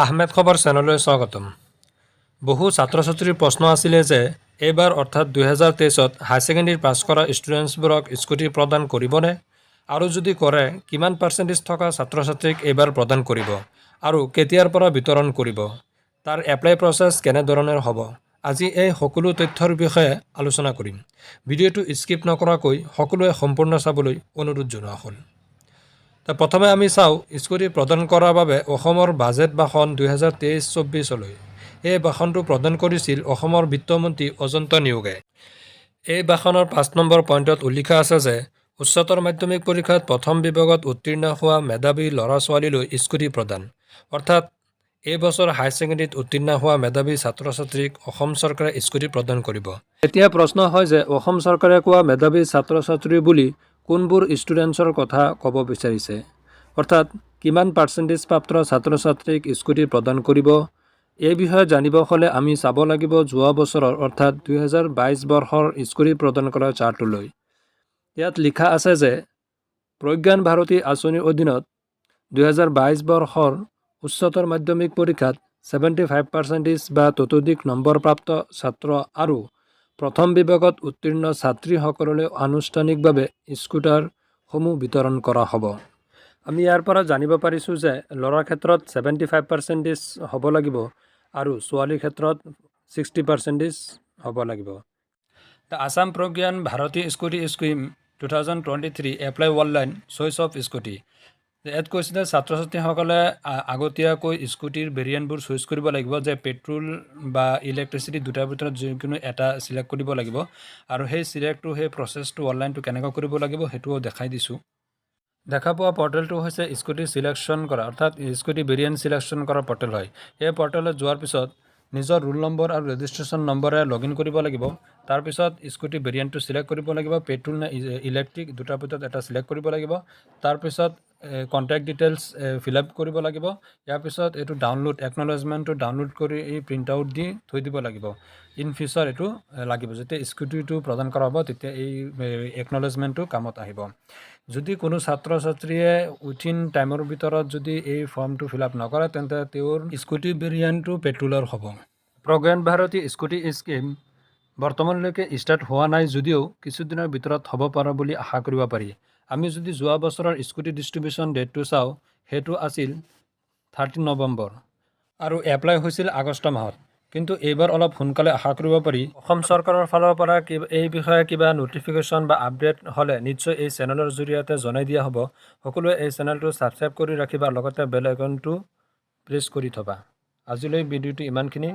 আহমেদ খবৰ চেনেললৈ স্বাগতম। বহু ছাত্ৰ ছাত্ৰীৰ প্ৰশ্ন আছিলে যে এইবাৰ অৰ্থাৎ 2023ত হাই ছেকেণ্ডেৰী পাছ কৰা ষ্টুডেণ্টছবোৰক স্কুটি প্ৰদান কৰিবনে, আৰু যদি কৰে কিমান পাৰ্চেণ্টেজ থকা ছাত্ৰ ছাত্ৰীক এইবাৰ প্ৰদান কৰিব আৰু কেতিয়াৰ পৰা বিতৰণ কৰিব, তাৰ এপ্লাই প্ৰচেছ কেনেধৰণৰ হ'ব। আজি এই সকলো তথ্যৰ বিষয়ে আলোচনা কৰিম। ভিডিঅ'টো স্কিপ নকৰাকৈ সকলোৱে সম্পূৰ্ণ চাবলৈ অনুৰোধ জনোৱা হ'ল। প্ৰথমে আমি চাওঁ স্কুটি প্ৰদান কৰাৰ বাবে অসমৰ বাজেট ভাষণ 2023-24লৈ। এই ভাষণটো প্ৰদান কৰিছিল অসমৰ বিত্তমন্ত্ৰী অজন্ত নিয়োগে। এই ভাষণৰ 5 নম্বৰ পইণ্টত উল্লেখ আছে যে উচ্চতৰ মাধ্যমিক পৰীক্ষাত প্ৰথম বিভাগত উত্তীৰ্ণ হোৱা মেধাৱী ল'ৰা ছোৱালীলৈ স্কুটি প্ৰদান, অৰ্থাৎ এই বছৰ হাই ছেকেণ্ডেৰীত উত্তীৰ্ণ হোৱা মেধাৱী ছাত্ৰ ছাত্ৰীক অসম চৰকাৰে স্কুটি প্ৰদান কৰিব। এতিয়া প্ৰশ্ন হয় যে অসম চৰকাৰে কোৱা মেধাৱী ছাত্ৰ ছাত্ৰী বুলি কোনবোৰ ষ্টুডেণ্টছৰ কথা ক'ব বিচাৰিছে, অৰ্থাৎ কিমান পাৰ্চেণ্টেজ প্ৰাপ্ত ছাত্ৰ ছাত্ৰীক স্কুটি প্ৰদান কৰিব। এই বিষয়ে জানিব হ'লে আমি চাব লাগিব যোৱা বছৰৰ অৰ্থাৎ 2022 বৰ্ষৰ স্কুটি প্ৰদান কৰা চাৰ্টলৈ। ইয়াত লিখা আছে যে প্ৰজ্ঞান ভাৰতী আঁচনিৰ অধীনত 2022 বৰ্ষৰ উচ্চতৰ মাধ্যমিক পৰীক্ষাত 75% বা ততোধিক নম্বৰ প্ৰাপ্ত ছাত্ৰ আৰু প্ৰথম বিভাগত উত্তীৰ্ণ ছাত্ৰীসকললৈ আনুষ্ঠানিকভাৱে স্কুটাৰসমূহ বিতৰণ কৰা হ'ব। আমি ইয়াৰ পৰা জানিব পাৰিছোঁ যে ল'ৰাৰ ক্ষেত্ৰত 75% হ'ব লাগিব আৰু ছোৱালীৰ ক্ষেত্ৰত 60% হ'ব লাগিব। The Assam Pragyan Bharati scooty scheme 2023 apply online choice of scooty. ইয়াত কৈছে যে ছাত্ৰ ছাত্ৰীসকলে আগতীয়াকৈ স্কুটিৰ ভেৰিয়েণ্টবোৰ চইচ কৰিব লাগিব, যে পেট্ৰল বা ইলেক্ট্ৰিচিটি দুটাৰ ভিতৰত যিকোনো এটা চিলেক্ট কৰিব লাগিব, আৰু সেই প্ৰচেছটো অনলাইনটো কেনেকৈ কৰিব লাগিব সেইটোও দেখাই দিছোঁ। দেখা পোৱা পৰ্টেলটো হৈছে স্কুটি চিলেকশ্যন কৰা অৰ্থাৎ স্কুটি ভেৰিয়েণ্ট চিলেকশ্যন কৰা পৰ্টেল হয়। এই পৰ্টেলত যোৱাৰ পিছত নিজৰ ৰোল নম্বৰ আৰু ৰেজিষ্ট্ৰেশ্যন নম্বৰে লগ ইন কৰিব লাগিব। তাৰপিছত স্কুটি ভেৰিয়েণ্টটো চিলেক্ট কৰিব লাগিব, পেট্ৰল নে ইলেক্ট্ৰিক দুটাৰ ভিতৰত এটা চিলেক্ট কৰিব লাগিব। তাৰপিছত কণ্টেক্ট ডিটেইলছ ফিল আপ কৰিব লাগিব। ইয়াৰ পিছত এইটো ডাউনলোড একনলেজমেণ্টটো ডাউনলোড কৰি এই প্ৰিণ্ট আউট দি থৈ দিব লাগিব। ইন ফিউচাৰ এইটো লাগিব, যেতিয়া স্কুটিটো প্ৰদান কৰা হ'ব তেতিয়া এই একনলেজমেণ্টটো কামত আহিব। যদি কোনো ছাত্ৰ ছাত্ৰীয়ে উইথিন টাইমৰ ভিতৰত যদি এই ফৰ্মটো ফিল আপ নকৰে তেন্তে তেওঁৰ স্কুটি ভেৰিয়েণ্টটো পেট্ৰলৰ হ'ব। প্ৰজ্ঞান ভাৰতী স্কুটি স্কিম বৰ্তমানলৈকে ষ্টাৰ্ট হোৱা নাই যদিও কিছুদিনৰ ভিতৰত হ'ব পাৰে বুলি আশা কৰিব পাৰি। আমি যদি যোৱা বছৰৰ স্কুটি ডিষ্ট্ৰিবিউশ্যন ডেটটো চাওঁ, সেইটো আছিল 13 নৱেম্বৰ আৰু এপ্লাই হৈছিল আগষ্ট মাহত, কিন্তু এইবাৰ অলপ সোনকালে আশা কৰিব পাৰি। অসম চৰকাৰৰ ফালৰ পৰা এই বিষয়ে কিবা নটিফিকেশ্যন বা আপডেট হ'লে নিশ্চয় এই চেনেলৰ জৰিয়তে জনাই দিয়া হ'ব। সকলোৱে এই চেনেলটো ছাবস্ক্ৰাইব কৰি ৰাখিবা, লগতে বেল আইকনটো প্ৰেছ কৰি থবা। আজিলৈ ভিডিঅ'টো ইমানখিনি।